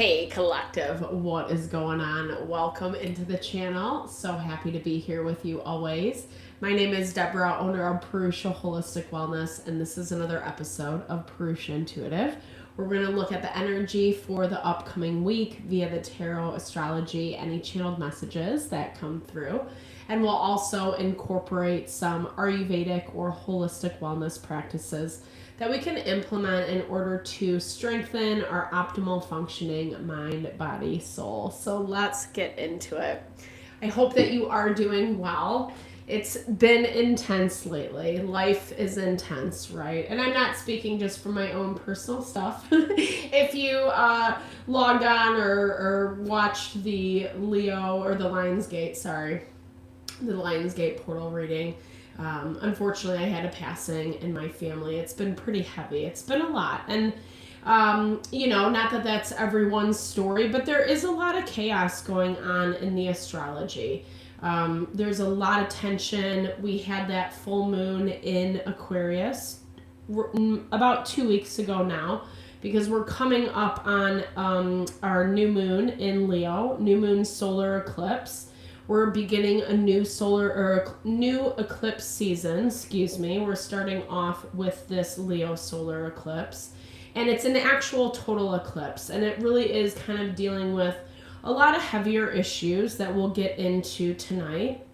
Hey collective, what is going on? Welcome into the channel. So happy to be here with you always. My name is Deborah, owner of Purusha Holistic Wellness, and this is another episode of Purusha Intuitive. We're going to look at the energy for the upcoming week via the tarot, astrology, any channeled messages that come through. And we'll also incorporate some Ayurvedic or holistic wellness practices that we can implement in order to strengthen our optimal functioning mind, body, soul. So let's get into it. I hope that you are doing well. It's been intense lately. Life is intense, right? And I'm not speaking just from my own personal stuff. If you logged on or watched the Leo or the Lionsgate portal reading, unfortunately, I had a passing in my family. It's been pretty heavy. It's been a lot. And, not that that's everyone's story, but there is a lot of chaos going on in the astrology. There's a lot of tension. We had that full moon in Aquarius about 2 weeks ago now, because we're coming up on our new moon in Leo, new moon solar eclipse. We're beginning a new new eclipse season, We're starting off with this Leo solar eclipse. And it's an actual total eclipse. And it really is kind of dealing with a lot of heavier issues that we'll get into tonight.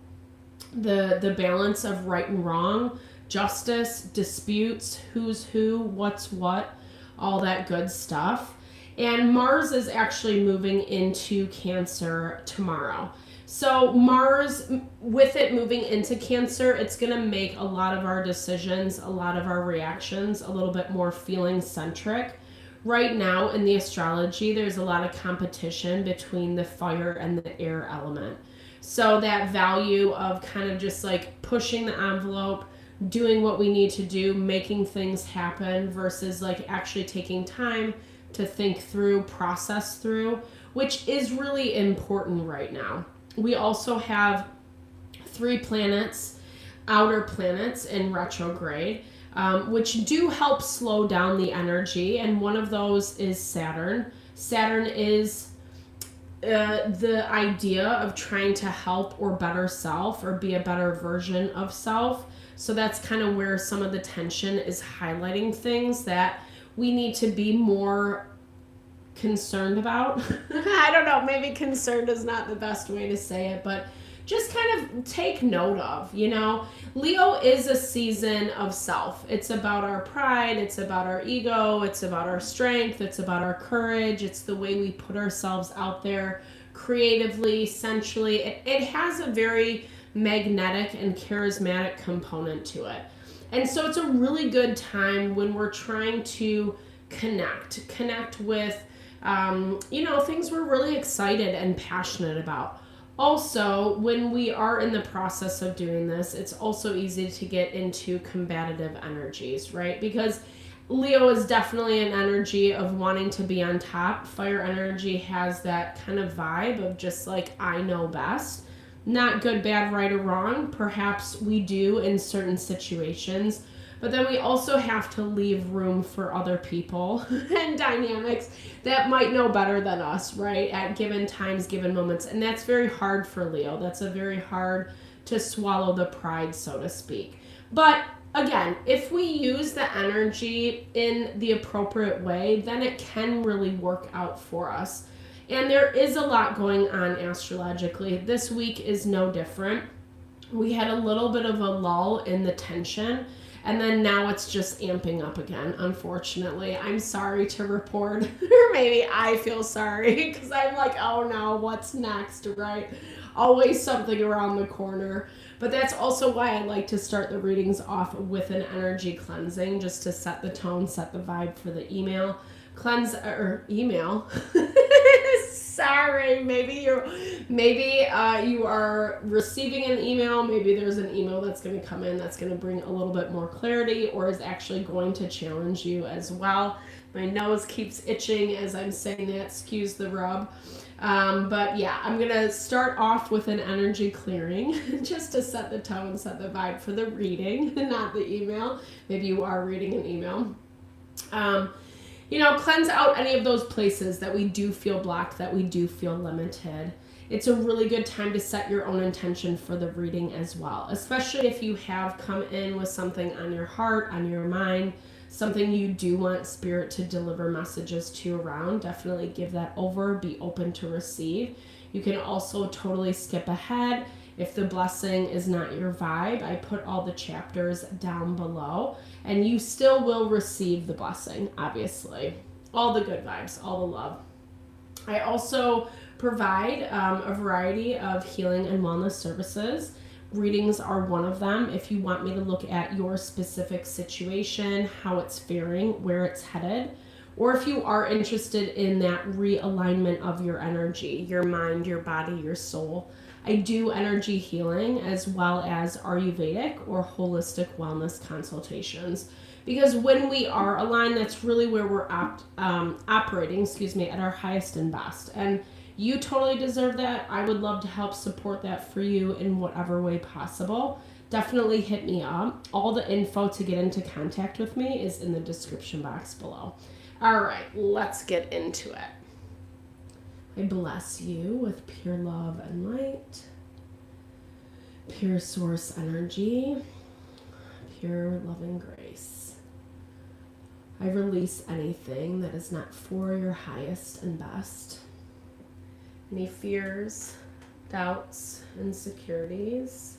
The balance of right and wrong, justice, disputes, who's who, what's what, all that good stuff. And Mars is actually moving into Cancer tomorrow. So Mars, with it moving into Cancer, it's going to make a lot of our decisions, a lot of our reactions a little bit more feeling centric. Right now in the astrology, there's a lot of competition between the fire and the air element. So that value of kind of just like pushing the envelope, doing what we need to do, making things happen versus like actually taking time to think through, process through, which is really important right now. We also have 3 planets, outer planets in retrograde, which do help slow down the energy. And one of those is Saturn. Saturn is the idea of trying to help or better self or be a better version of self. So that's kind of where some of the tension is highlighting things that we need to be more concerned about. I don't know, maybe concerned is not the best way to say it, but just kind of take note of, Leo is a season of self. It's about our pride, it's about our ego, it's about our strength, it's about our courage, it's the way we put ourselves out there creatively, sensually. It has a very magnetic and charismatic component to it. And so it's a really good time when we're trying to connect with things we're really excited and passionate about. Also, when we are in the process of doing this, it's also easy to get into combative energies, right? Because Leo is definitely an energy of wanting to be on top. Fire energy has that kind of vibe of just like, I know best. Not good, bad, right, or wrong. Perhaps we do in certain situations. But then we also have to leave room for other people and dynamics that might know better than us, right? At given times, given moments. And that's very hard for Leo. That's a very hard to swallow the pride, so to speak. But again, if we use the energy in the appropriate way, then it can really work out for us. And there is a lot going on astrologically. This week is no different. We had a little bit of a lull in the tension. And then now it's just amping up again, unfortunately. I'm sorry to report, or maybe I feel sorry, because I'm like, oh no, what's next, right? Always something around the corner. But that's also why I like to start the readings off with an energy cleansing, just to set the tone, set the vibe for the email. Email. Sorry, maybe you are receiving an email. Maybe there's an email that's going to come in that's going to bring a little bit more clarity or is actually going to challenge you as well. My nose keeps itching as I'm saying that. Excuse the rub. But yeah, I'm going to start off with an energy clearing just to set the tone, set the vibe for the reading, not the email. Maybe you are reading an email. cleanse out any of those places that we do feel blocked, that we do feel limited. It's a really good time to set your own intention for the reading as well, especially if you have come in with something on your heart, on your mind, something you do want Spirit to deliver messages to you around. Definitely give that over. Be open to receive. You can also totally skip ahead. If the blessing is not your vibe, I put all the chapters down below, and you still will receive the blessing, obviously. All the good vibes, all the love. I also provide a variety of healing and wellness services. Readings are one of them. If you want me to look at your specific situation, how it's faring, where it's headed, or if you are interested in that realignment of your energy, your mind, your body, your soul, I do energy healing as well as Ayurvedic or holistic wellness consultations. Because when we are aligned, that's really where we're operating, at our highest and best. And you totally deserve that. I would love to help support that for you in whatever way possible. Definitely hit me up. All the info to get into contact with me is in the description box below. All right, let's get into it. I bless you with pure love and light, pure source energy, pure loving grace. I release anything that is not for your highest and best. Any fears, doubts, insecurities,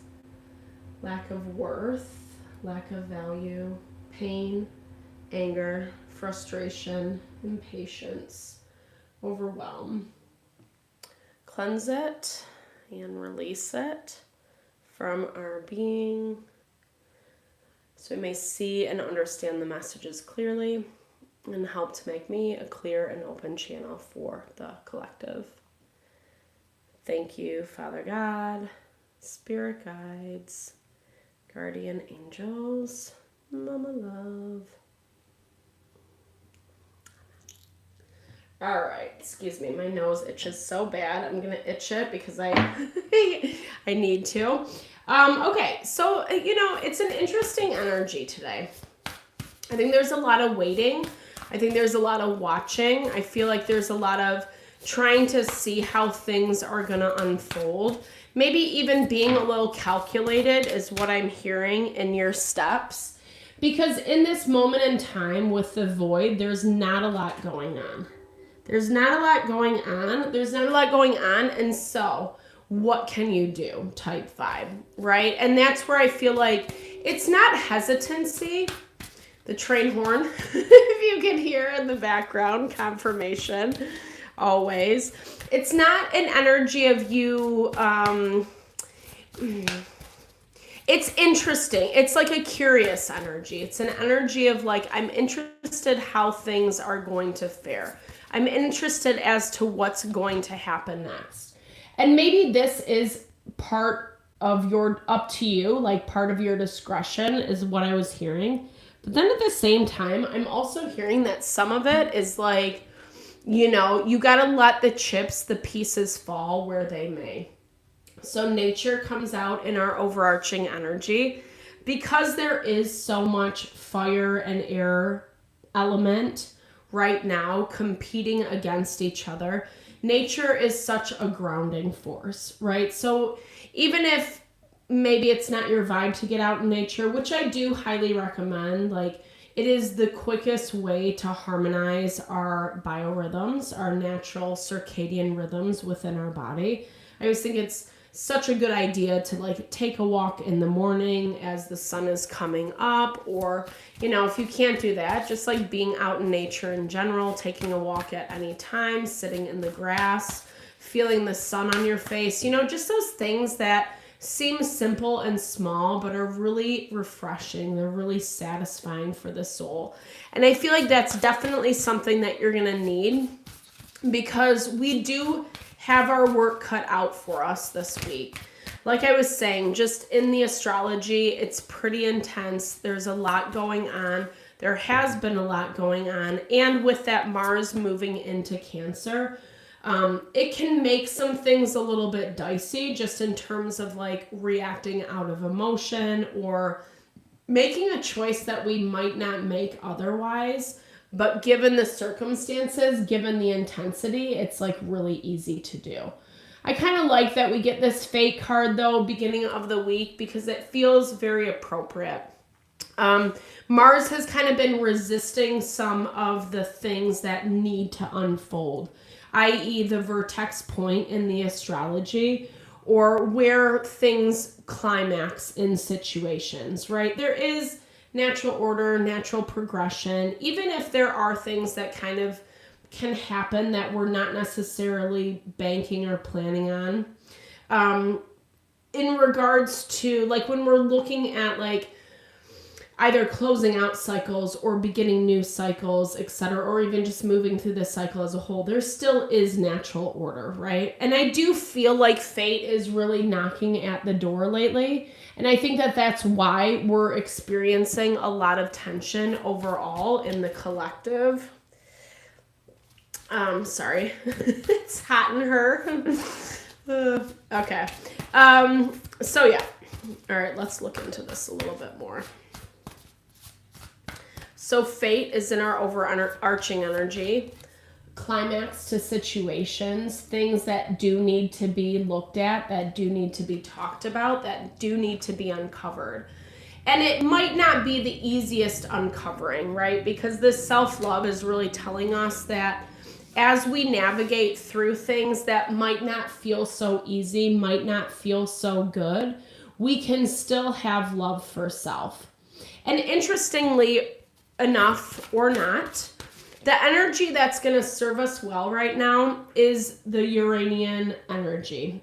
lack of worth, lack of value, pain, anger, frustration, impatience, overwhelm. Cleanse it and release it from our being so we may see and understand the messages clearly and help to make me a clear and open channel for the collective. Thank you, Father God, Spirit guides, guardian angels, Mama Love. All right, excuse me, my nose itches so bad. I'm gonna itch it because I I need to. Okay, so it's an interesting energy today. I think there's a lot of waiting. I think there's a lot of watching. I feel like there's a lot of trying to see how things are gonna unfold. Maybe even being a little calculated is what I'm hearing in your steps. Because in this moment in time with the void, there's not a lot going on. There's not a lot going on. And so what can you do? Type 5, right? And that's where I feel like it's not hesitancy. The train horn, if you can hear in the background, confirmation, always. It's not an energy of you, it's interesting. It's like a curious energy. It's an energy of like, I'm interested how things are going to fare. I'm interested as to what's going to happen next. And maybe this is part of your, up to you, like part of your discretion is what I was hearing. But then at the same time, I'm also hearing that some of it is like, you got to let the chips, the pieces fall where they may. So nature comes out in our overarching energy because there is so much fire and air element right now competing against each other. Nature is such a grounding force, right? So even if maybe it's not your vibe to get out in nature, which I do highly recommend, like it is the quickest way to harmonize our biorhythms, our natural circadian rhythms within our body. I always think it's such a good idea to like take a walk in the morning as the sun is coming up, or if you can't do that, just like being out in nature in general, taking a walk at any time, sitting in the grass, feeling the sun on your face, just those things that seem simple and small but are really refreshing. They're really satisfying for the soul. And I feel like that's definitely something that you're gonna need, because we do have our work cut out for us this week. Like I was saying, just in the astrology, it's pretty intense. There's a lot going on. There has been a lot going on. And with that Mars moving into Cancer, it can make some things a little bit dicey just in terms of like reacting out of emotion or making a choice that we might not make otherwise. But given the circumstances, given the intensity, it's like really easy to do. I kind of like that we get this fate card though, beginning of the week, because it feels very appropriate. Mars has kind of been resisting some of the things that need to unfold, i.e. the vertex point in the astrology, or where things climax in situations, right? There is natural order, natural progression, even if there are things that kind of can happen that we're not necessarily banking or planning on. In regards to like when we're looking at like either closing out cycles or beginning new cycles, etc., or even just moving through the cycle as a whole, there still is natural order, right? And I do feel like fate is really knocking at the door lately. And I think that that's why we're experiencing a lot of tension overall in the collective. Sorry. It's hot in her. Okay. So yeah. All right, let's look into this a little bit more. So fate is in our overarching energy. Climax to situations, things that do need to be looked at, that do need to be talked about, that do need to be uncovered. And it might not be the easiest uncovering, right? Because this self-love is really telling us that as we navigate through things that might not feel so easy, might not feel so good, we can still have love for self. And interestingly enough or not, the energy that's going to serve us well right now is the Uranian energy,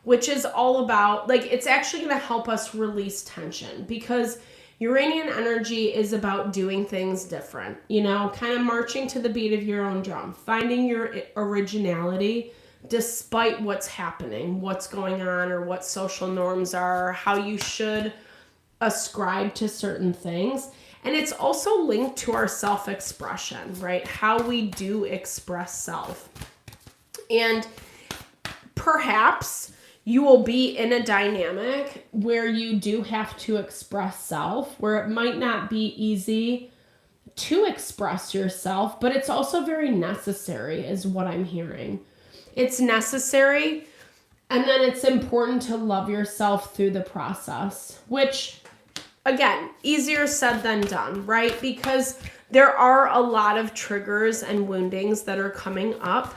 which is all about, like, it's actually going to help us release tension, because Uranian energy is about doing things different, you know, kind of marching to the beat of your own drum, finding your originality despite what's happening, what's going on, or what social norms are, how you should ascribe to certain things. And it's also linked to our self-expression, right? How we do express self. And perhaps you will be in a dynamic where you do have to express self, where it might not be easy to express yourself, but it's also very necessary, is what I'm hearing. It's necessary, and then it's important to love yourself through the process, which, again, easier said than done, right? Because there are a lot of triggers and woundings that are coming up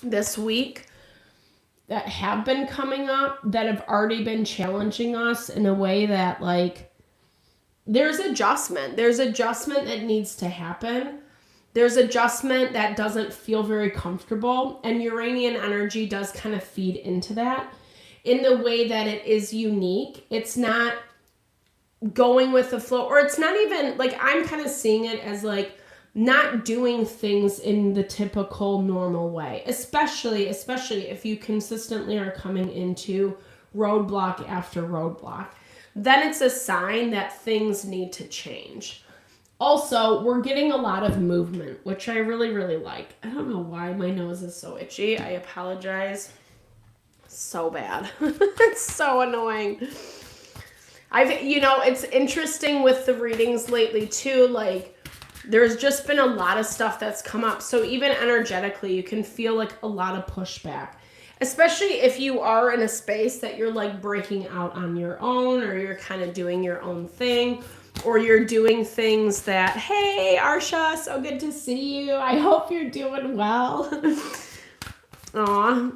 this week, that have been coming up, that have already been challenging us in a way that, like, there's adjustment. There's adjustment that needs to happen. There's adjustment that doesn't feel very comfortable. And Uranian energy does kind of feed into that in the way that it is unique. It's not going with the flow, or it's not even, like, I'm kind of seeing it as, like, not doing things in the typical normal way, especially if you consistently are coming into roadblock after roadblock. Then it's a sign that things need to change. Also, we're getting a lot of movement, which I really, really like. I don't know why my nose is so itchy. I apologize. So bad. It's so annoying. It's interesting with the readings lately too, like, there's just been a lot of stuff that's come up. So even energetically, you can feel like a lot of pushback, especially if you are in a space that you're like breaking out on your own, or you're kind of doing your own thing, or you're doing things that, hey, Arsha, so good to see you. I hope you're doing well. Aw,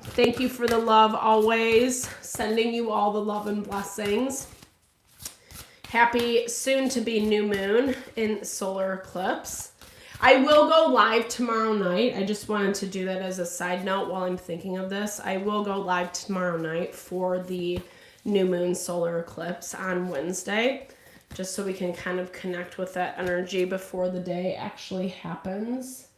thank you for the love always. Sending you all the love and blessings. Happy soon-to-be new moon in solar eclipse. I will go live tomorrow night. I just wanted to do that as a side note while I'm thinking of this. I will go live tomorrow night for the new moon solar eclipse on Wednesday, just so we can kind of connect with that energy before the day actually happens.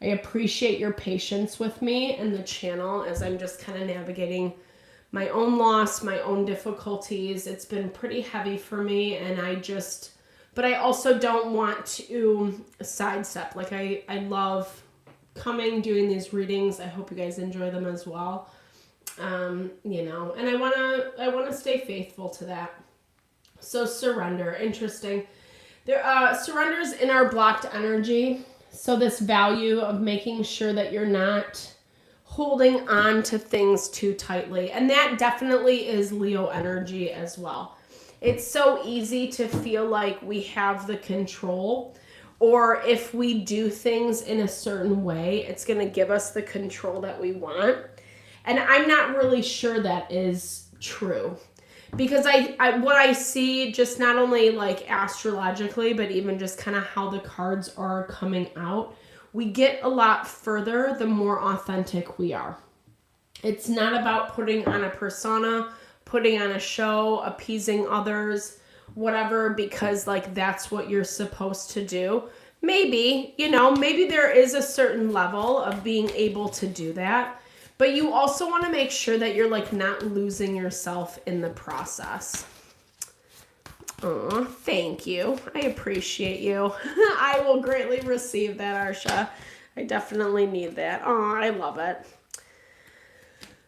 I appreciate your patience with me and the channel as I'm just kind of navigating my own loss, my own difficulties. It's been pretty heavy for me, and but I also don't want to sidestep. Like, I love coming, doing these readings. I hope you guys enjoy them as well. And I want to stay faithful to that. So surrender, interesting. Surrender's in our blocked energy. So this value of making sure that you're not holding on to things too tightly. And that definitely is Leo energy as well. It's so easy to feel like we have the control, or if we do things in a certain way, it's going to give us the control that we want. And I'm not really sure that is true. Because what I see, just not only like astrologically, but even just kind of how the cards are coming out, we get a lot further the more authentic we are. It's not about putting on a persona, putting on a show, appeasing others, whatever, because like that's what you're supposed to do. Maybe, maybe there is a certain level of being able to do that. But you also want to make sure that you're like not losing yourself in the process. Oh, thank you. I appreciate you. I will greatly receive that, Arsha. I definitely need that. Oh, I love it.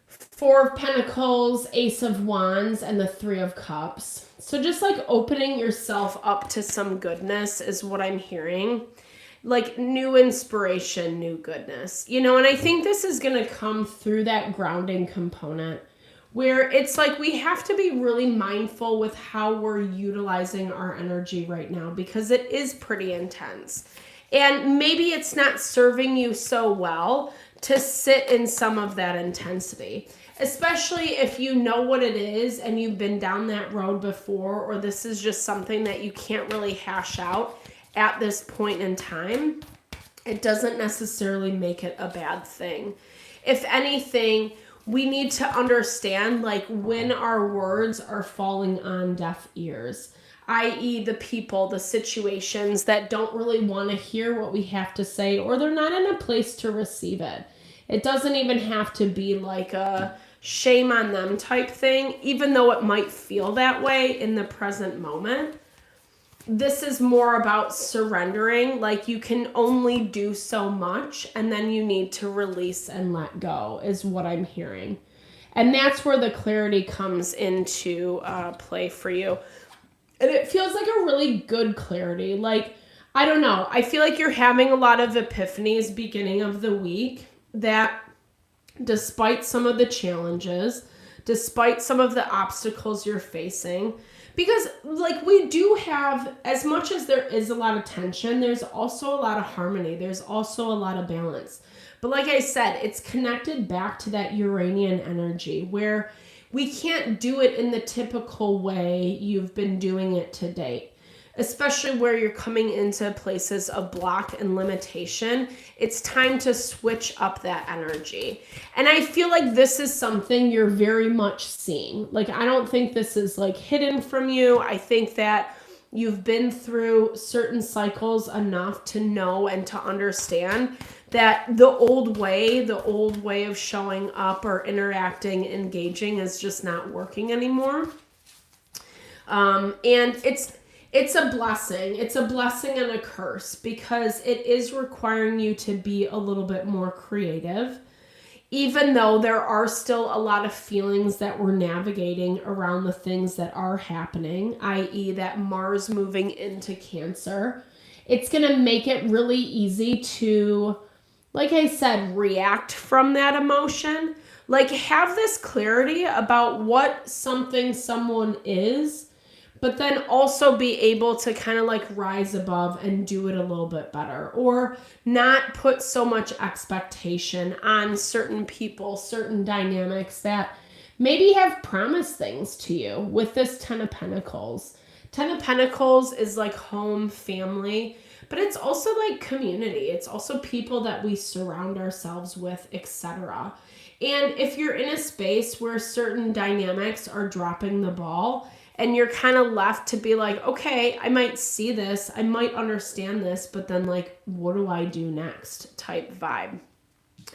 Four of Pentacles, Ace of Wands, and the Three of Cups. So just like opening yourself up to some goodness is what I'm hearing. Like new inspiration, new goodness, and I think this is going to come through that grounding component where it's like we have to be really mindful with how we're utilizing our energy right now, because it is pretty intense. And maybe it's not serving you so well to sit in some of that intensity, especially if you know what it is and you've been down that road before, or this is just something that you can't really hash out at this point in time. It doesn't necessarily make it a bad thing. If anything, we need to understand like when our words are falling on deaf ears, i.e. the people, the situations that don't really want to hear what we have to say, or they're not in a place to receive it. It doesn't even have to be like a shame on them type thing, even though it might feel that way in the present moment. This is more about surrendering, like you can only do so much and then you need to release and let go is what I'm hearing. And that's where the clarity comes into play for you. And it feels like a really good clarity. Like, I don't know, I feel like you're having a lot of epiphanies beginning of the week that despite some of the challenges, despite some of the obstacles you're facing, because like we do have, as much as there is a lot of tension, there's also a lot of harmony. There's also a lot of balance. But like I said, it's connected back to that Uranian energy where we can't do it in the typical way you've been doing it to date. Especially where you're coming into places of block and limitation, it's time to switch up that energy. And I feel like this is something you're very much seeing. Like, I don't think this is like hidden from you. I think that you've been through certain cycles enough to know and to understand that the old way of showing up or interacting, engaging is just not working anymore. And it's a blessing. It's a blessing and a curse because it is requiring you to be a little bit more creative, even though there are still a lot of feelings that we're navigating around the things that are happening, i.e. that Mars moving into Cancer. It's going to make it really easy to, like I said, react from that emotion. Like, have this clarity about what someone is, but then also be able to kind of like rise above and do it a little bit better, or not put so much expectation on certain people, certain dynamics that maybe have promised things to you with this Ten of Pentacles. Ten of Pentacles is like home, family, but it's also like community. It's also people that we surround ourselves with, etc. And if you're in a space where certain dynamics are dropping the ball, and you're kind of left to be like, okay, I might see this, I might understand this, but then like, what do I do next type vibe?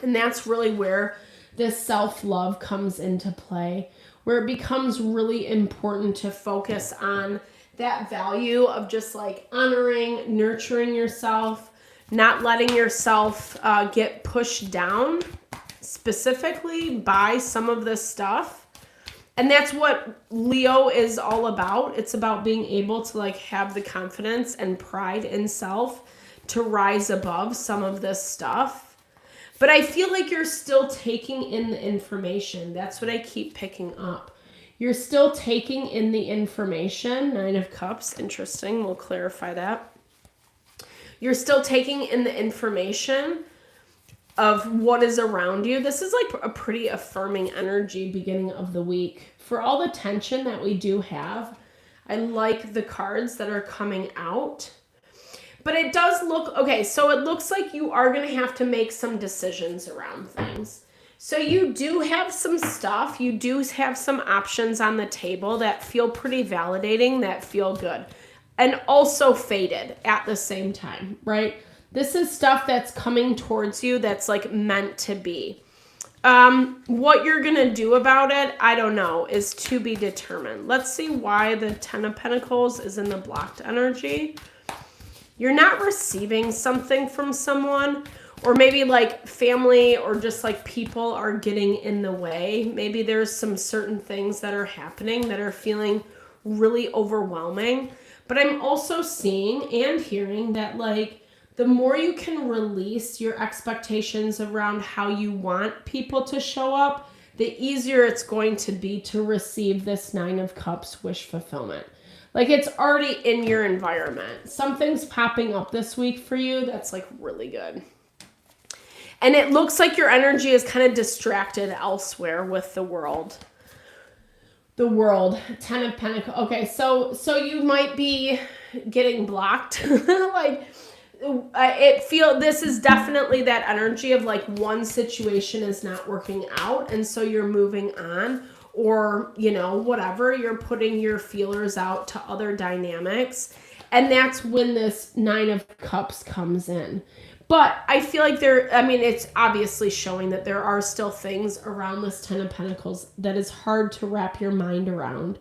And that's really where this self-love comes into play, where it becomes really important to focus on that value of just like honoring, nurturing yourself, not letting yourself get pushed down specifically by some of this stuff. And that's what Leo is all about. It's about being able to like have the confidence and pride in self to rise above some of this stuff. But I feel like you're still taking in the information. That's what I keep picking up. You're still taking in the information. 9 of Cups. Interesting. We'll clarify that. You're still taking in the information of what is around you. This is like a pretty affirming energy beginning of the week. For all the tension that we do have, I like the cards that are coming out. But it does look, okay, so it looks like you are going to have to make some decisions around things. So you do have some stuff, you do have some options on the table that feel pretty validating, that feel good. And also faded at the same time, right? This is stuff that's coming towards you that's like meant to be. What you're going to do about it, I don't know, is to be determined. Let's see why the 10 of Pentacles is in the blocked energy. You're not receiving something from someone, or maybe like family or just like people are getting in the way. Maybe there's some certain things that are happening that are feeling really overwhelming. But I'm also seeing and hearing that like the more you can release your expectations around how you want people to show up, the easier it's going to be to receive this 9 of Cups wish fulfillment. Like it's already in your environment. Something's popping up this week for you that's like really good. And it looks like your energy is kind of distracted elsewhere with the world. The world, 10 of Pentacles. Okay, so you might be getting blocked. Like this is definitely that energy of like one situation is not working out and so you're moving on. Or, you know, whatever, you're putting your feelers out to other dynamics. And that's when this 9 of Cups comes in. But I feel like it's obviously showing that there are still things around this 10 of Pentacles that is hard to wrap your mind around.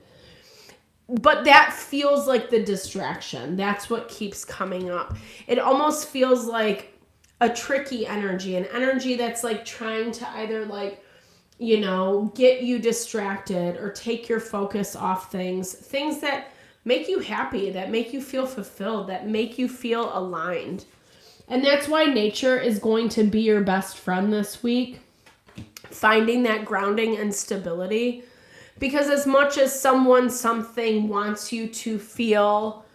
But that feels like the distraction. That's what keeps coming up. It almost feels like a tricky energy, an energy that's like trying to either like, you know, get you distracted or take your focus off things that make you happy, that make you feel fulfilled, that make you feel aligned. And that's why nature is going to be your best friend this week, finding that grounding and stability. Because as much as something wants you to feel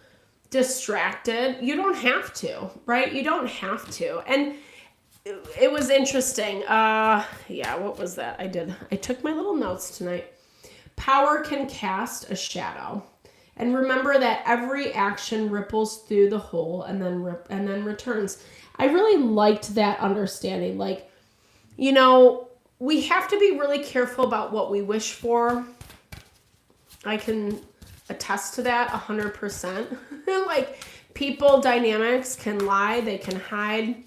distracted, you don't have to, right? You don't have to. And it was interesting. What was that? I took my little notes tonight. Power can cast a shadow. And remember that every action ripples through the whole and then returns. I really liked that understanding. Like, you know, we have to be really careful about what we wish for. I can attest to that 100%. Like, people dynamics can lie, they can hide.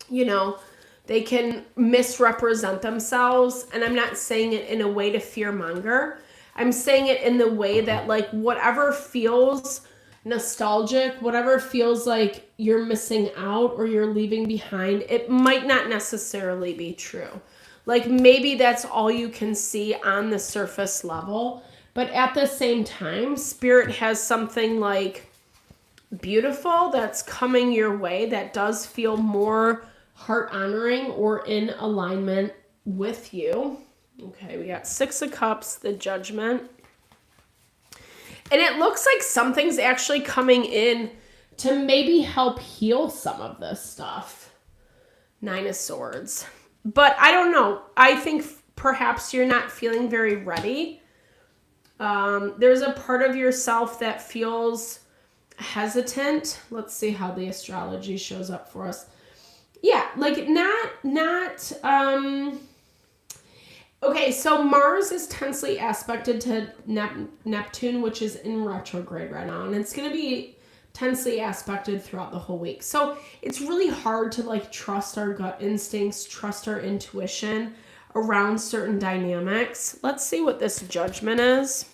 You know, they can misrepresent themselves. And I'm not saying it in a way to fearmonger. I'm saying it in the way that like whatever feels nostalgic, whatever feels like you're missing out or you're leaving behind, it might not necessarily be true. Like maybe that's all you can see on the surface level. But at the same time, Spirit has something like beautiful that's coming your way that does feel more heart honoring or in alignment with you. Okay, we got 6 of Cups, the Judgment. And it looks like something's actually coming in to maybe help heal some of this stuff. 9 of Swords. But I don't know. I think perhaps you're not feeling very ready. There's a part of yourself that feels hesitant. Let's see how the astrology shows up for us. Yeah, like not okay, so Mars is tensely aspected to Neptune, which is in retrograde right now, and it's going to be tensely aspected throughout the whole week. So it's really hard to like trust our gut instincts, trust our intuition around certain dynamics. Let's see what this Judgment is.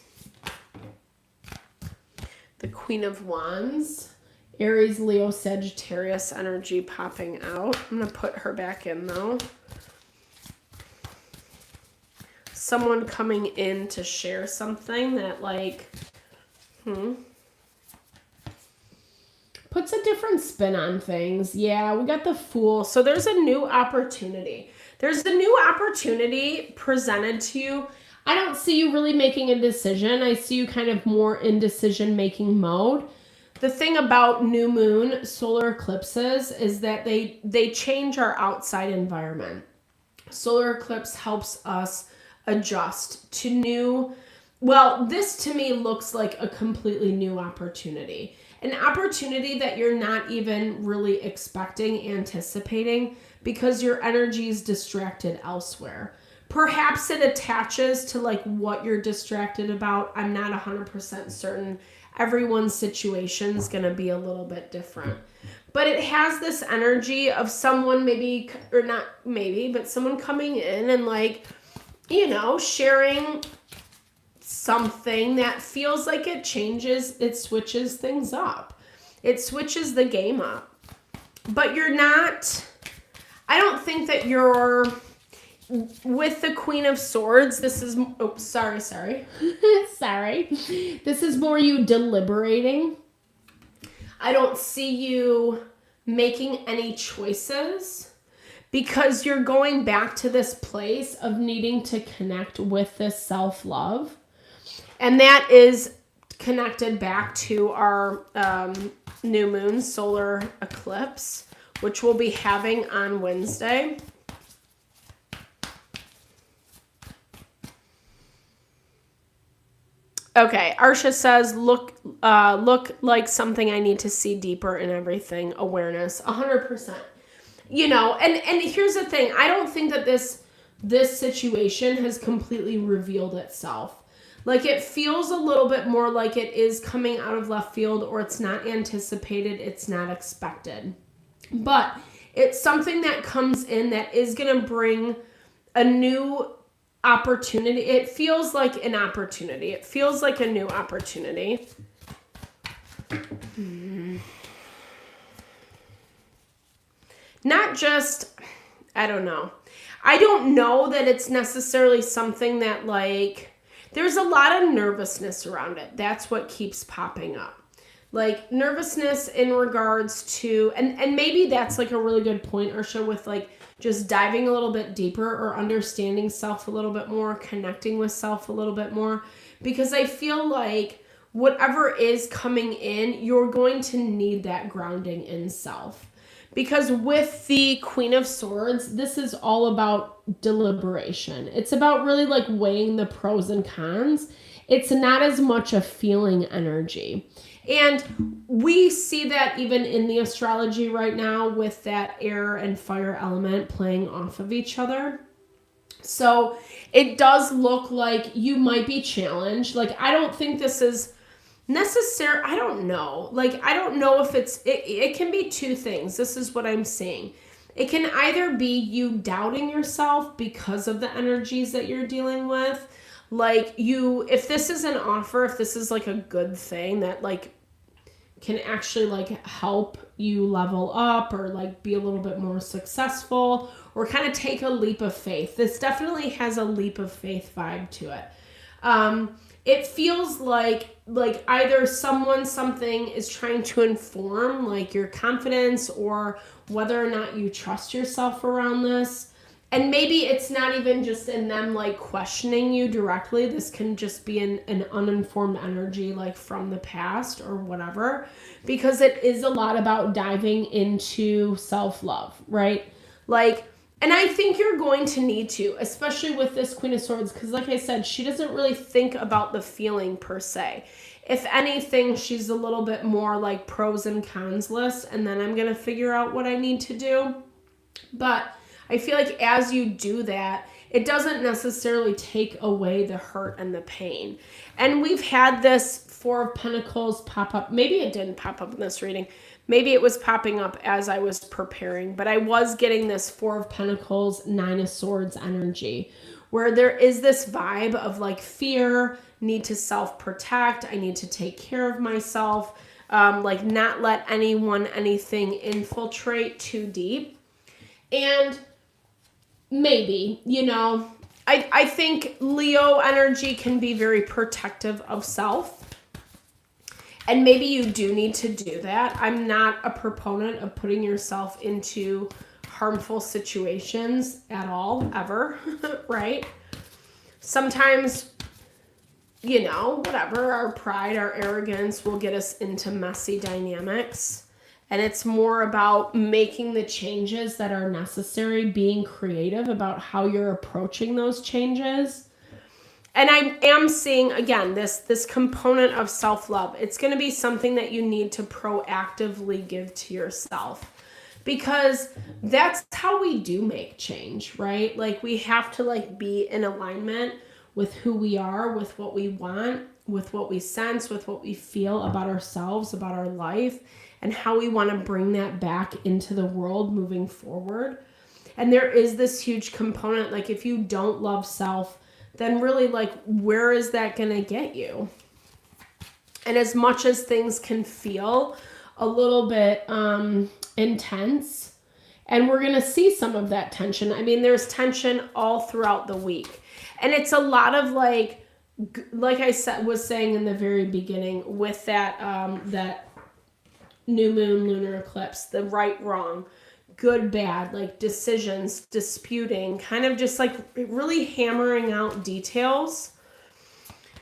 The Queen of Wands. Aries, Leo, Sagittarius energy popping out. I'm going to put her back in though. someone coming in to share something that like, puts a different spin on things. Yeah, we got the Fool. So there's a new opportunity. There's the new opportunity presented to you. I don't see you really making a decision. I see you kind of more in decision-making mode. The thing about new moon solar eclipses is that they change our outside environment. Solar eclipse helps us adjust to new, well, this to me looks like a completely new opportunity. An opportunity that you're not even really expecting, anticipating, because your energy is distracted elsewhere. Perhaps it attaches to like what you're distracted about. I'm not 100% certain. Everyone's situation is going to be a little bit different. But it has this energy of someone maybe, or not maybe, but someone coming in and like, you know, sharing something that feels like it changes, it switches things up. It switches the game up. But you're not, I don't think that you're, with the Queen of Swords, this is, oh, sorry. Sorry. This is more you deliberating. I don't see you making any choices because you're going back to this place of needing to connect with this self-love. And that is connected back to our new moon solar eclipse, which we'll be having on Wednesday. Okay, Arsha says, look like something I need to see deeper in everything. Awareness, 100%. You know, and here's the thing. I don't think that this situation has completely revealed itself. Like, it feels a little bit more like it is coming out of left field, or it's not anticipated, it's not expected. But it's something that comes in that is going to bring a new opportunity. It feels like an opportunity. It feels like a new opportunity. Not just, I don't know. I don't know that it's necessarily something that like, there's a lot of nervousness around it. That's what keeps popping up. Like nervousness in regards to, and maybe that's like a really good point, Ursha, with like just diving a little bit deeper or understanding self a little bit more, connecting with self a little bit more, because I feel like whatever is coming in, you're going to need that grounding in self. Because with the Queen of Swords, this is all about deliberation. It's about really like weighing the pros and cons. It's not as much a feeling energy. And we see that even in the astrology right now with that air and fire element playing off of each other. So it does look like you might be challenged. Like, I don't think this is necessary. I don't know. Like, I don't know if it can be two things. This is what I'm seeing. It can either be you doubting yourself because of the energies that you're dealing with. Like if this is an offer, if this is like a good thing that like can actually like help you level up or like be a little bit more successful or kind of take a leap of faith. This definitely has a leap of faith vibe to it. It feels like either something is trying to inform like your confidence or whether or not you trust yourself around this. And maybe it's not even just in them like questioning you directly. This can just be an uninformed energy like from the past or whatever, because it is a lot about diving into self-love, right? Like, and I think you're going to need to, especially with this Queen of Swords, because like I said, she doesn't really think about the feeling per se. If anything, she's a little bit more like pros and cons list, and then I'm going to figure out what I need to do. But I feel like as you do that, it doesn't necessarily take away the hurt and the pain. And we've had this Four of Pentacles pop up. Maybe it didn't pop up in this reading. Maybe it was popping up as I was preparing, but I was getting this Four of Pentacles, Nine of Swords energy, where there is this vibe of like fear, need to self-protect, I need to take care of myself, like not let anything infiltrate too deep. And maybe, I think Leo energy can be very protective of self. And maybe you do need to do that. I'm not a proponent of putting yourself into harmful situations at all, ever, right? Sometimes, you know, whatever, our pride, our arrogance will get us into messy dynamics. And it's more about making the changes that are necessary, being creative about how you're approaching those changes. And I am seeing, again, this component of self-love. It's going to be something that you need to proactively give to yourself, because that's how we do make change, right? Like, we have to like be in alignment with who we are, with what we want, with what we sense, with what we feel about ourselves, about our life, and how we want to bring that back into the world moving forward. And there is this huge component, like, if you don't love self, then really, like, where is that going to get you? And as much as things can feel a little bit intense, and we're going to see some of that tension. I mean, there's tension all throughout the week. And it's a lot of like I was saying in the very beginning with that that new moon lunar eclipse, the right, wrong, good, bad, like decisions, disputing, kind of just like really hammering out details.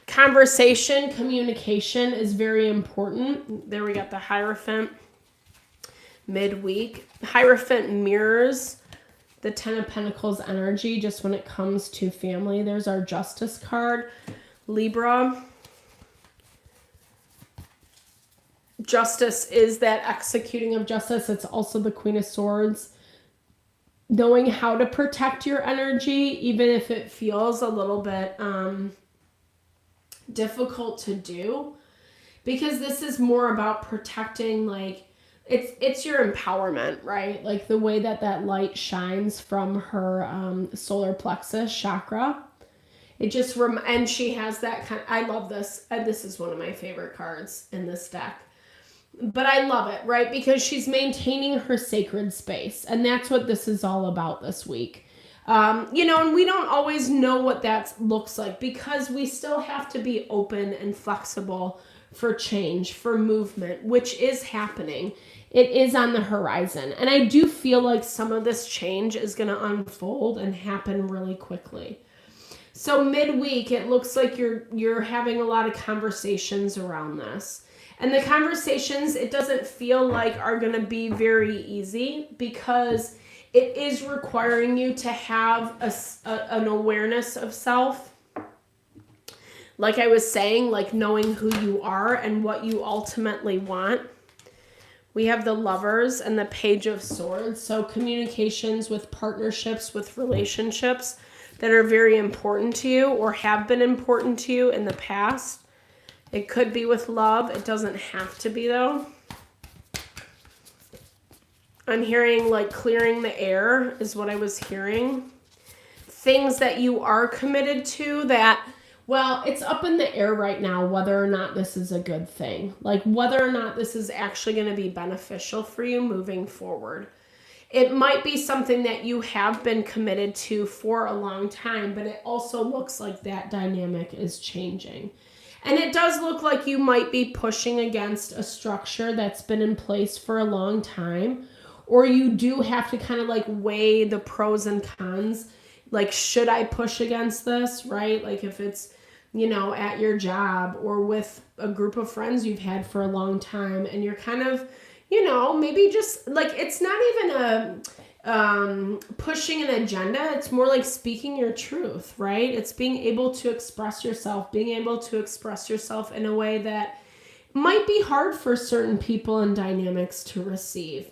Conversation, communication is very important. There we got the Hierophant midweek. Hierophant mirrors the Ten of Pentacles energy just when it comes to family. There's our Justice card. Libra. Justice is that executing of justice. It's also the Queen of Swords. Knowing how to protect your energy, even if it feels a little bit difficult to do. Because this is more about protecting, like, it's your empowerment, right? Like the way that light shines from her solar plexus chakra. It just, and she has that kind of, I love this. And this is one of my favorite cards in this deck. But I love it, right? Because she's maintaining her sacred space. And that's what this is all about this week. You know, and we don't always know what that looks like, because we still have to be open and flexible for change, for movement, which is happening. It is on the horizon. And I do feel like some of this change is going to unfold and happen really quickly. So midweek, it looks like you're having a lot of conversations around this. And the conversations, it doesn't feel like are going to be very easy, because it is requiring you to have an awareness of self. Like I was saying, like knowing who you are and what you ultimately want. We have the Lovers and the Page of Swords. So communications with partnerships, with relationships that are very important to you or have been important to you in the past. It could be with love. It doesn't have to be, though. I'm hearing like clearing the air is what I was hearing. Things that you are committed to that, well, it's up in the air right now whether or not this is a good thing. Like whether or not this is actually going to be beneficial for you moving forward. It might be something that you have been committed to for a long time, but it also looks like that dynamic is changing. And it does look like you might be pushing against a structure that's been in place for a long time. Or you do have to kind of like weigh the pros and cons. Like, should I push against this, right? Like if it's, you know, at your job or with a group of friends you've had for a long time and you're kind of, you know, maybe just like, it's not even a pushing an agenda. It's more like speaking your truth, right? It's being able to express yourself, being able to express yourself in a way that might be hard for certain people and dynamics to receive.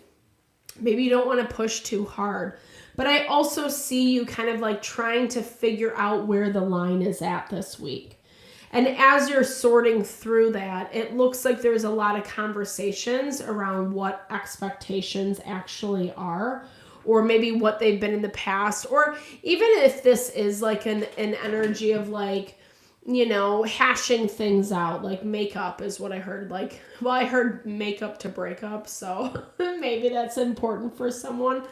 Maybe you don't want to push too hard. But I also see you kind of like trying to figure out where the line is at this week. And as you're sorting through that, it looks like there's a lot of conversations around what expectations actually are, or maybe what they've been in the past, or even if this is like an energy of like, you know, hashing things out, like makeup is what I heard. Like, well, I heard makeup to break up, so maybe that's important for someone.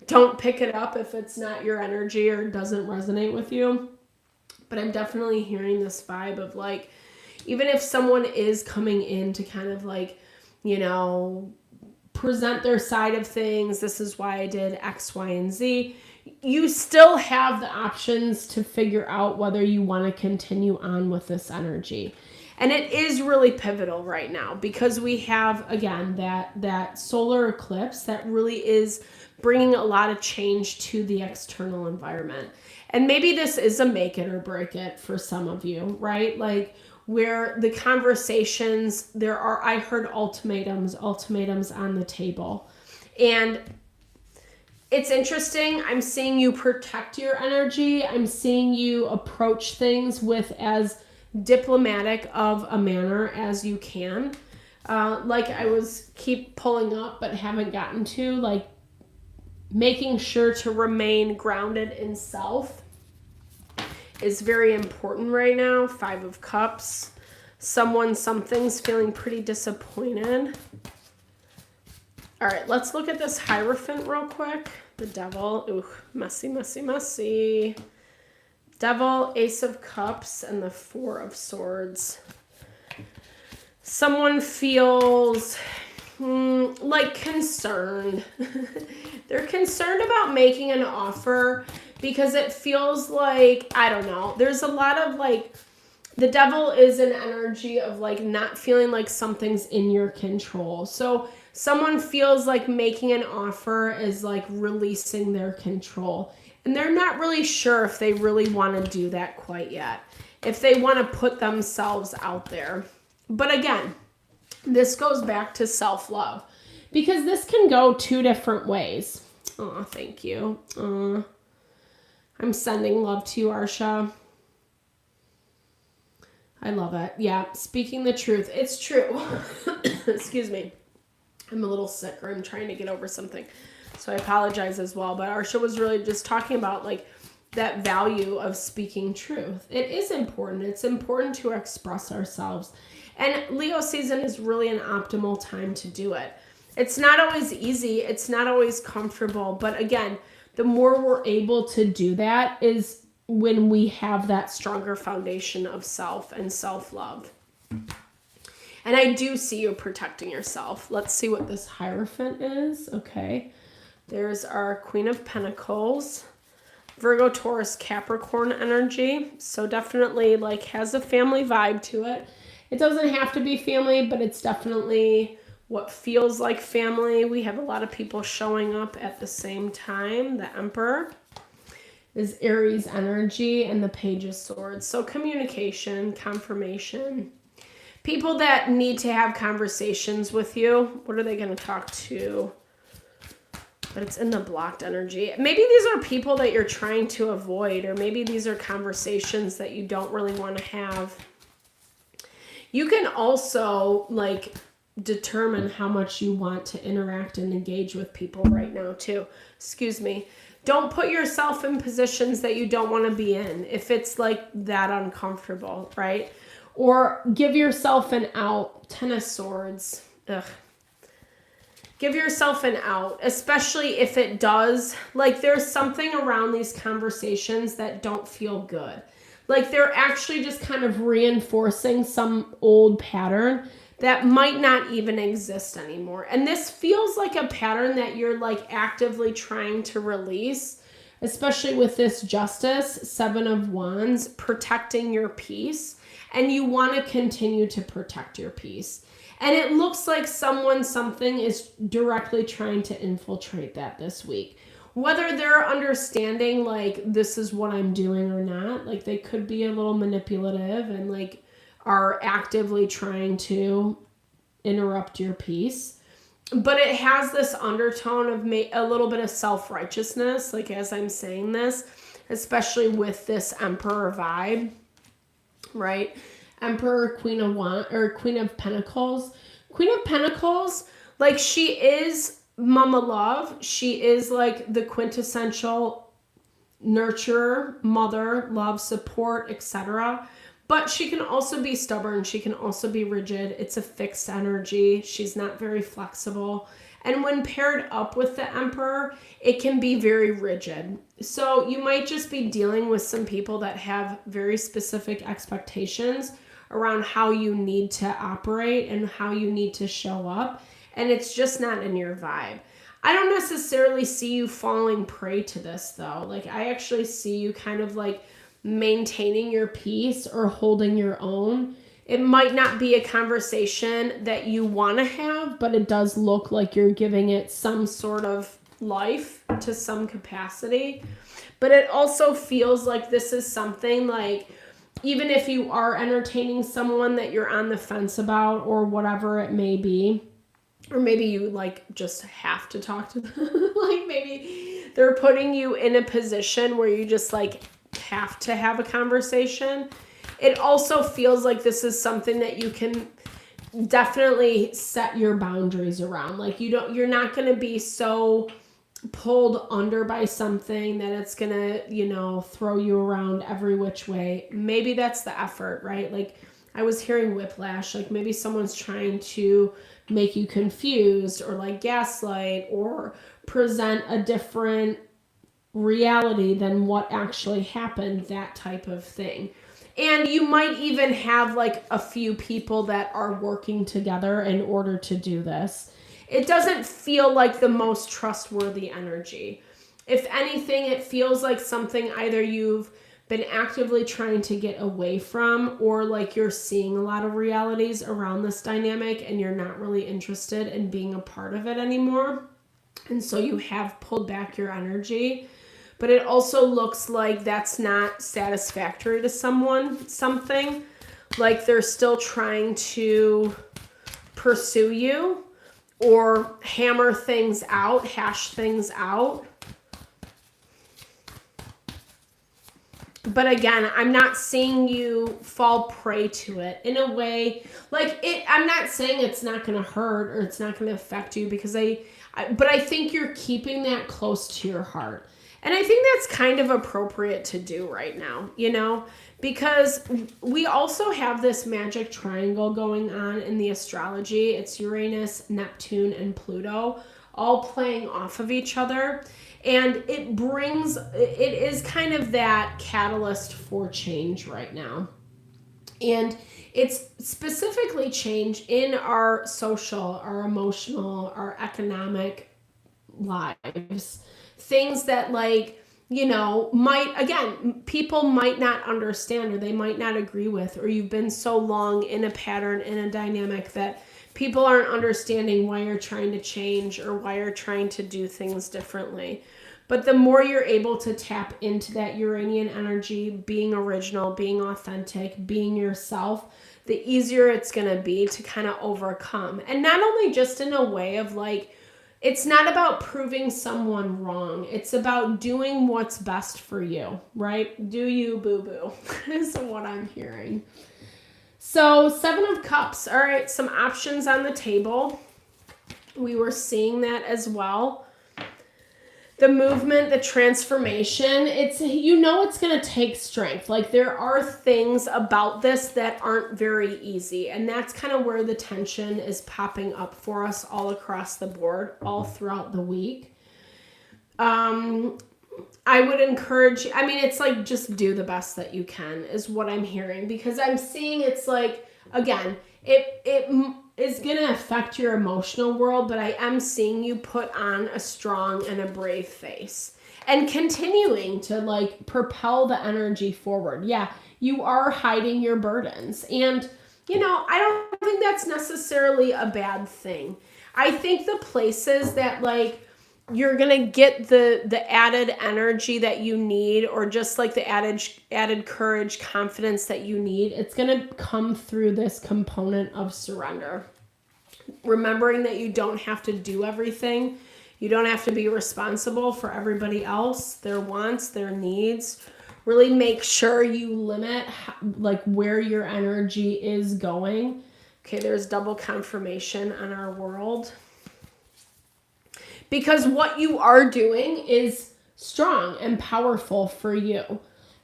Don't pick it up if it's not your energy or doesn't resonate with you. But I'm definitely hearing this vibe of like, even if someone is coming in to kind of like, you know, present their side of things, this is why I did X, Y, and Z, you still have the options to figure out whether you want to continue on with this energy. And it is really pivotal right now because we have, again, that solar eclipse that really is bringing a lot of change to the external environment. And maybe this is a make it or break it for some of you, right? Like where the conversations, I heard ultimatums on the table. And it's interesting. I'm seeing you protect your energy. I'm seeing you approach things with as diplomatic of a manner as you can. Like I keep pulling up but haven't gotten to, like making sure to remain grounded in self is very important right now. 5 of Cups. Something's feeling pretty disappointed. All right, let's look at this Hierophant real quick. The Devil. Ooh, messy, messy, messy. Devil, Ace of Cups, and the 4 of Swords. Someone feels like concerned. They're concerned about making an offer because it feels like, I don't know, there's a lot of like, the Devil is an energy of like not feeling like something's in your control. So someone feels like making an offer is like releasing their control. And they're not really sure if they really want to do that quite yet. If they want to put themselves out there. But again, this goes back to self-love. Because this can go 2 different ways. Oh, thank you. I'm sending love to you, Arsha. I love it. Yeah, speaking the truth. It's true. Excuse me. I'm a little sick, or I'm trying to get over something. So I apologize as well. But Arsha was really just talking about like that value of speaking truth. It is important. It's important to express ourselves. And Leo season is really an optimal time to do it. It's not always easy. It's not always comfortable. But again, the more we're able to do that is when we have that stronger foundation of self and self-love. And I do see you protecting yourself. Let's see what this Hierophant is. Okay. There's our Queen of Pentacles. Virgo, Taurus, Capricorn energy. So definitely like has a family vibe to it. It doesn't have to be family, but it's definitely what feels like family. We have a lot of people showing up at the same time. The Emperor is Aries energy and the Page of Swords. So communication, confirmation. People that need to have conversations with you. What are they going to talk to? But it's in the blocked energy. Maybe these are people that you're trying to avoid, or maybe these are conversations that you don't really want to have. You can also like determine how much you want to interact and engage with people right now too. Excuse me. Don't put yourself in positions that you don't want to be in if it's like that uncomfortable, right? Or give yourself an out. 10 of Swords. Ugh. Give yourself an out, especially if it does. Like there's something around these conversations that don't feel good. Like they're actually just kind of reinforcing some old pattern that might not even exist anymore. And this feels like a pattern that you're like actively trying to release, especially with this Justice, 7 of Wands, protecting your peace. And you want to continue to protect your peace. And it looks like something is directly trying to infiltrate that this week. Whether they're understanding like this is what I'm doing or not, like they could be a little manipulative and like are actively trying to interrupt your peace. But it has this undertone of a little bit of self-righteousness, like as I'm saying this, especially with this Emperor vibe, right? Emperor, Queen of Pentacles. Queen of Pentacles, like she is Mama Love. She is like the quintessential nurturer, mother, love, support, etc. But she can also be stubborn. She can also be rigid. It's a fixed energy. She's not very flexible. And when paired up with the Emperor, it can be very rigid. So you might just be dealing with some people that have very specific expectations around how you need to operate and how you need to show up. And it's just not in your vibe. I don't necessarily see you falling prey to this though. Like I actually see you kind of like maintaining your peace or holding your own. It might not be a conversation that you want to have, but it does look like you're giving it some sort of life to some capacity. But it also feels like this is something like, even if you are entertaining someone that you're on the fence about or whatever it may be, or maybe you like just have to talk to them, like maybe they're putting you in a position where you just like have to have a conversation. It also feels like this is something that you can definitely set your boundaries around. Like you're not going to be so pulled under by something that it's going to, throw you around every which way. Maybe that's the effort, right? Like I was hearing whiplash, like maybe someone's trying to make you confused or like gaslight or present a different reality than what actually happened, that type of thing. And you might even have like a few people that are working together in order to do this. It doesn't feel like the most trustworthy energy. If anything, it feels like something either you've been actively trying to get away from, or like you're seeing a lot of realities around this dynamic and you're not really interested in being a part of it anymore. And so you have pulled back your energy. But it also looks like that's not satisfactory to something. Like they're still trying to pursue you or hammer things out, hash things out. But again, I'm not seeing you fall prey to it in a way like it. I'm not saying it's not going to hurt or it's not going to affect you, because but I think you're keeping that close to your heart. And I think that's kind of appropriate to do right now, because we also have this magic triangle going on in the astrology. It's Uranus, Neptune, and Pluto all playing off of each other. And it is kind of that catalyst for change right now. And it's specifically change in our social, our emotional, our economic lives. Things that people might not understand or they might not agree with, or you've been so long in a pattern, in a dynamic that people aren't understanding why you're trying to change or why you're trying to do things differently. But the more you're able to tap into that Uranian energy, being original, being authentic, being yourself, the easier it's going to be to kind of overcome. And not only just in a way of like, it's not about proving someone wrong. It's about doing what's best for you, right? Do you, boo-boo, is what I'm hearing. So 7 of Cups. All right, some options on the table. We were seeing that as well. The movement, the transformation, it's going to take strength. Like there are things about this that aren't very easy. And that's kind of where the tension is popping up for us all across the board, all throughout the week. I would encourage, it's like just do the best that you can is what I'm hearing, because I'm seeing it's like, again, it is going to affect your emotional world, but I am seeing you put on a strong and a brave face and continuing to like propel the energy forward. Yeah, you are hiding your burdens. And, I don't think that's necessarily a bad thing. I think the places that like you're going to get the added energy that you need, or just like the added courage, confidence that you need, it's going to come through this component of surrender. Remembering that you don't have to do everything. You don't have to be responsible for everybody else, their wants, their needs. Really make sure you limit like where your energy is going. Okay, there's double confirmation on our world. Because what you are doing is strong and powerful for you.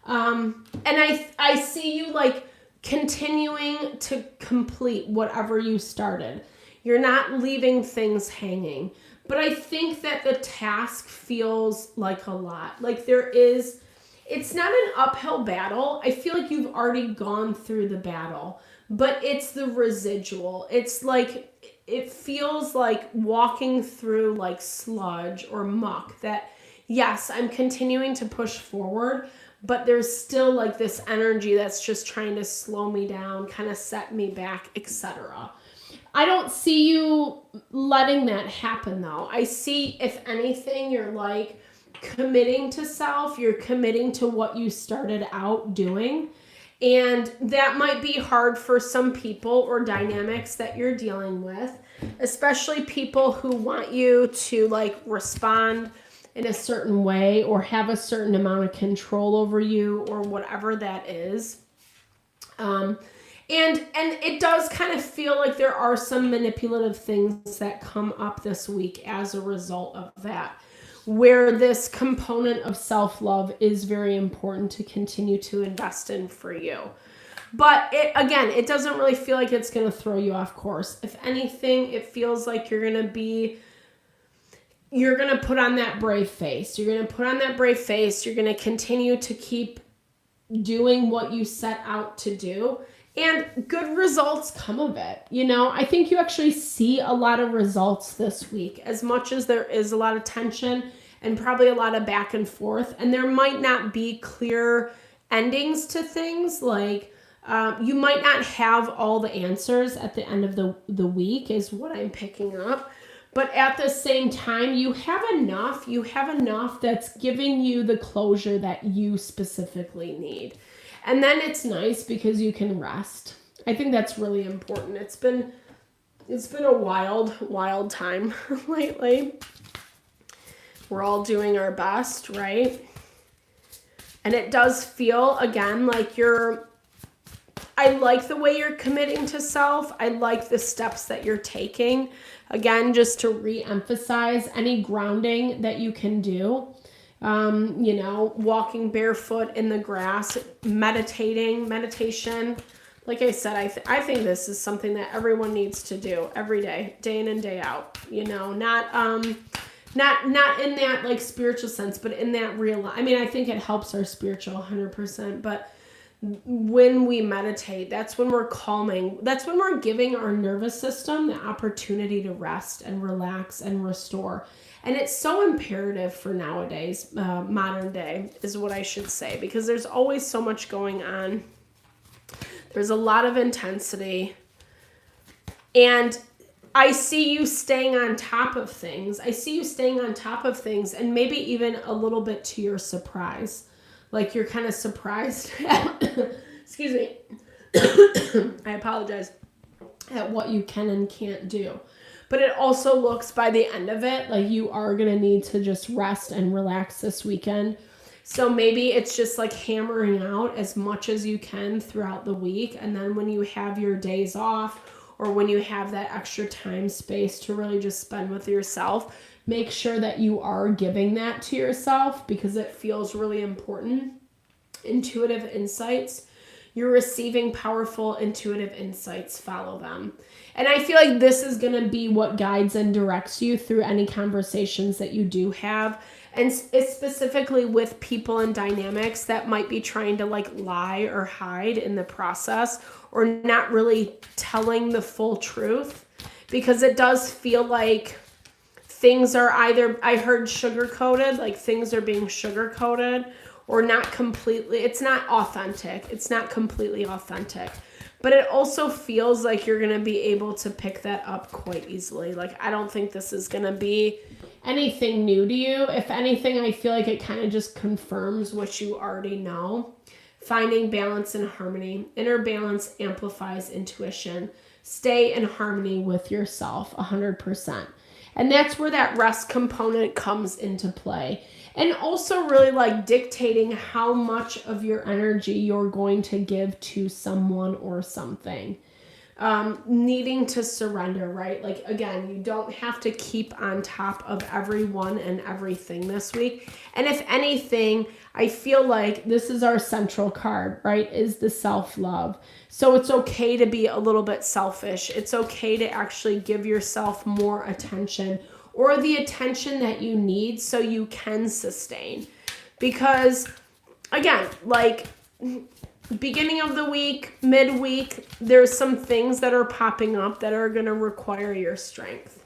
And I see you like continuing to complete whatever you started. You're not leaving things hanging. But I think that the task feels like a lot. Like it's not an uphill battle. I feel like you've already gone through the battle, but it's the residual. It's like, it feels like walking through like sludge or muck that, yes, I'm continuing to push forward, but there's still like this energy that's just trying to slow me down, kind of set me back, etc. I don't see you letting that happen though. I see, if anything, you're like committing to self, you're committing to what you started out doing. And that might be hard for some people or dynamics that you're dealing with, especially people who want you to like respond in a certain way or have a certain amount of control over you or whatever that is. And it does kind of feel like there are some manipulative things that come up this week as a result of that, where this component of self-love is very important to continue to invest in for you. But it doesn't really feel like it's going to throw you off course. If anything, it feels like you're going to put on that brave face. You're going to put on that brave face. You're going to continue to keep doing what you set out to do. And good results come of it. You know, I think you actually see a lot of results this week, as much as there is a lot of tension and probably a lot of back and forth. And there might not be clear endings to things. Like you might not have all the answers at the end of the week is what I'm picking up. But at the same time, you have enough that's giving you the closure that you specifically need. And then it's nice because you can rest. I think that's really important. It's been a wild time lately. We're all doing our best, right? And it does feel, again, like I like the way you're committing to self. I like the steps that you're taking. Again, just to re-emphasize, any grounding that you can do. Walking barefoot in the grass, meditation. Like I said, I think this is something that everyone needs to do every day in and day out. Not in that like spiritual sense, but in that real. I mean, I think it helps our spiritual 100%. But when we meditate, that's when we're calming. That's when we're giving our nervous system the opportunity to rest and relax and restore. And it's so imperative for nowadays, modern day is what I should say, because there's always so much going on. There's a lot of intensity. And I see you staying on top of things. And maybe even a little bit to your surprise. Like you're kind of surprised excuse me. I apologize, at what you can and can't do. But it also looks, by the end of it, like you are going to need to just rest and relax this weekend. So maybe it's just like hammering out as much as you can throughout the week. And then when you have your days off, or when you have that extra time space to really just spend with yourself, make sure that you are giving that to yourself, because it feels really important. Intuitive insights. You're receiving powerful intuitive insights. Follow them. And I feel like this is going to be what guides and directs you through any conversations that you do have. And it's specifically with people and dynamics that might be trying to like lie or hide in the process, or not really telling the full truth. Because it does feel like things are either, I heard sugar-coated, like things are being sugar-coated, or not completely, it's not authentic. It's not completely authentic. But it also feels like you're going to be able to pick that up quite easily. Like, I don't think this is going to be anything new to you. If anything, I feel like it kind of just confirms what you already know. Finding balance and harmony. Inner balance amplifies intuition. Stay in harmony with yourself 100%. And that's where that rest component comes into play. And also really like dictating how much of your energy you're going to give to someone or something. Needing to surrender, right? Like, again, you don't have to keep on top of everyone and everything this week. And if anything, I feel like this is our central card, right? Is the self-love. So it's okay to be a little bit selfish. It's okay to actually give yourself more attention, or the attention that you need so you can sustain. Because again, like beginning of the week, midweek, there's some things that are popping up that are going to require your strength.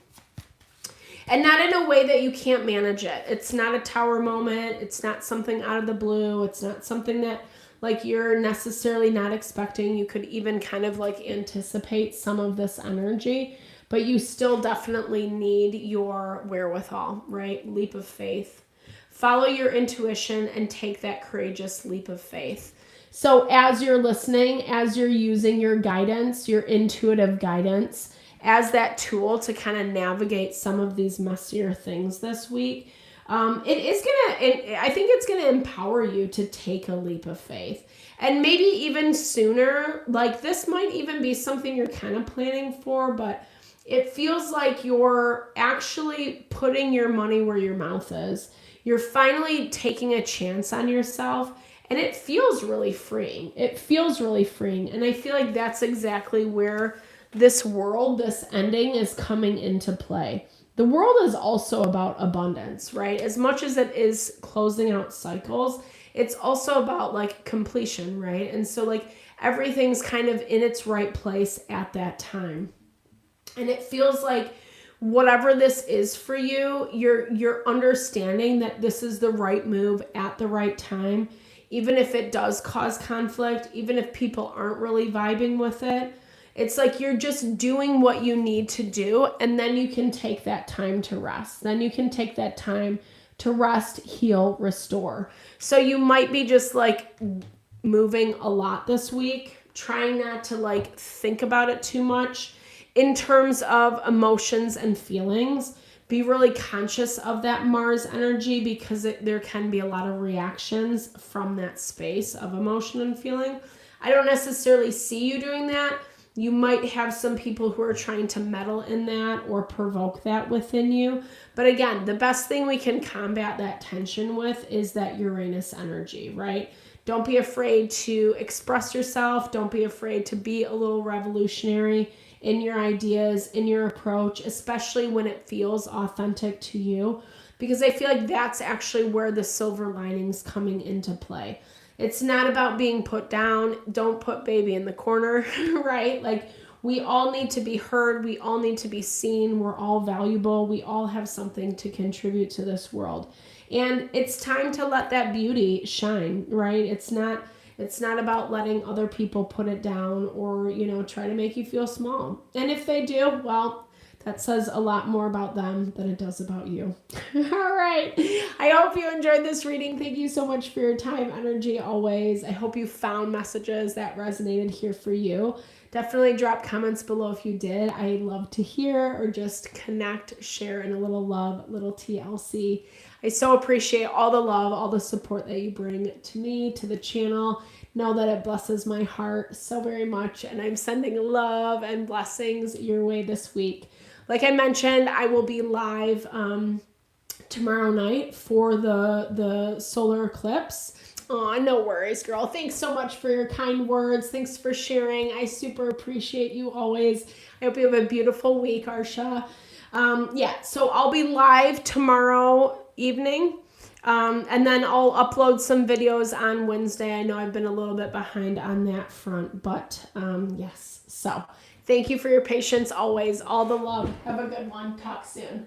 And not in a way that you can't manage it. It's not a tower moment. It's not something out of the blue. It's not something that like you're necessarily not expecting. You could even kind of like anticipate some of this energy, but you still definitely need your wherewithal, right? Leap of faith. Follow your intuition and take that courageous leap of faith. So as you're listening, as you're using your guidance, your intuitive guidance, as that tool to kind of navigate some of these messier things this week, I think it's gonna empower you to take a leap of faith. And maybe even sooner, like this might even be something you're kind of planning for, but it feels like you're actually putting your money where your mouth is. You're finally taking a chance on yourself, and it feels really freeing. It feels really freeing. And I feel like that's exactly where this world, this ending is coming into play. The world is also about abundance, right? As much as it is closing out cycles, it's also about like completion, right? And so like everything's kind of in its right place at that time. And it feels like whatever this is for you, you're understanding that this is the right move at the right time, even if it does cause conflict, even if people aren't really vibing with it. It's like you're just doing what you need to do, and then you can take that time to rest. Then you can take that time to rest, heal, restore. So you might be just like moving a lot this week, trying not to like think about it too much. In terms of emotions and feelings, be really conscious of that Mars energy, because there can be a lot of reactions from that space of emotion and feeling. I don't necessarily see you doing that. You might have some people who are trying to meddle in that or provoke that within you. But again, the best thing we can combat that tension with is that Uranus energy, right? Don't be afraid to express yourself. Don't be afraid to be a little revolutionary in your ideas, in your approach, especially when it feels authentic to you. Because I feel like that's actually where the silver lining's coming into play. It's not about being put down. Don't put baby in the corner, right? Like we all need to be heard. We all need to be seen. We're all valuable. We all have something to contribute to this world. And it's time to let that beauty shine, right? It's not about letting other people put it down or, try to make you feel small. And if they do, well, that says a lot more about them than it does about you. All right. I hope you enjoyed this reading. Thank you so much for your time, energy, always. I hope you found messages that resonated here for you. Definitely drop comments below if you did. I love to hear or just connect, share in a little love, little TLC. I so appreciate all the love, all the support that you bring to me, to the channel. Know that it blesses my heart so very much. And I'm sending love and blessings your way this week. Like I mentioned, I will be live tomorrow night for the solar eclipse. Oh, no worries, girl. Thanks so much for your kind words. Thanks for sharing. I super appreciate you always. I hope you have a beautiful week, Arsha. So I'll be live tomorrow evening. And then I'll upload some videos on Wednesday. I know I've been a little bit behind on that front, but yes. So thank you for your patience always. All the love. Have a good one. Talk soon.